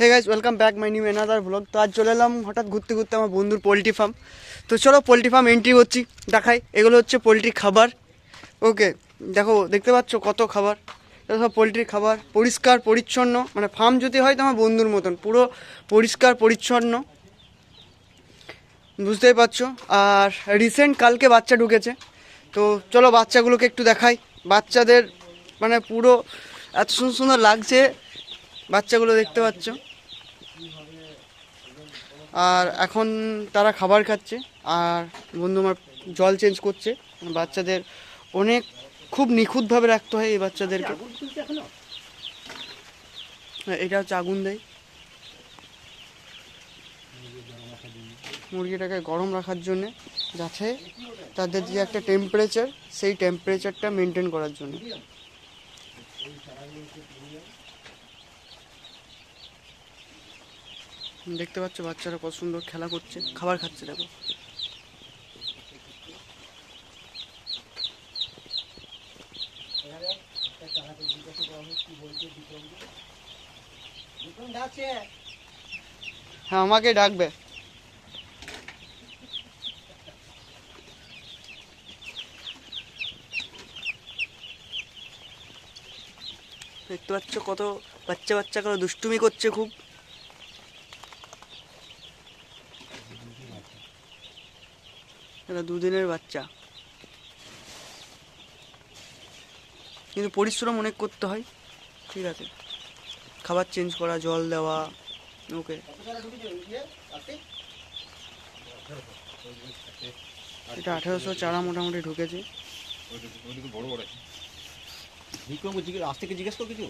Hey guys, welcome back my new another blog. তো আজ চলে এলাম হঠাৎ ঘুরতে ঘুরতে আমার বন্ধুর পোলট্রি ফার্ম। তো চলো পোলট্রি ফার্ম এন্ট্রি করছি, দেখাই। এগুলো হচ্ছে পোলট্রির খাবার। ওকে, দেখো, দেখতে পাচ্ছ কত খাবার। এটা সব পোলট্রির খাবার, পরিষ্কার পরিচ্ছন্ন। মানে ফার্ম যদি হয় তো আমার বন্ধুর মতন পুরো পরিষ্কার পরিচ্ছন্ন, বুঝতেই পারছো। আর রিসেন্ট কালকে বাচ্চা ঢুকেছে। তো চলো বাচ্চাগুলোকে একটু দেখাই। বাচ্চাদের মানে পুরো এত সুন্দর সুন্দর লাগছে বাচ্চাগুলো, দেখতে পাচ্ছ। আর এখন তারা খাবার খাচ্ছে, আর বন্ধু আমার জল চেঞ্জ করছে। বাচ্চাদের অনেক খুব নিখুঁতভাবে রাখতে হয় এই বাচ্চাদেরকে। এটা হচ্ছে আগুন দেয় মুরগিটাকে গরম রাখার জন্যে, যাতে তাদের যে একটা টেম্পারেচার, সেই টেম্পারেচারটা মেনটেন করার জন্য। দেখতে পাচ্ছ বাচ্চারা কত সুন্দর খেলা করছে, খাবার খাচ্ছে। দেখো, হ্যাঁ আমাকে ডাকবে। দেখতে পাচ্ছ কত বাচ্চা বাচ্চা করে দুষ্টুমি করছে খুব। এটা দুদিনের বাচ্চা, কিন্তু পরিশ্রম অনেক করতে হয়। ঠিক আছে, খাবার চেঞ্জ করা, জল দেওয়া। ওকে, এটা 1800 চারা মোটামুটি ঢুকেছে। বিক্রমকে জিজ্ঞেস, আজ থেকে জিজ্ঞেস কর কিছু।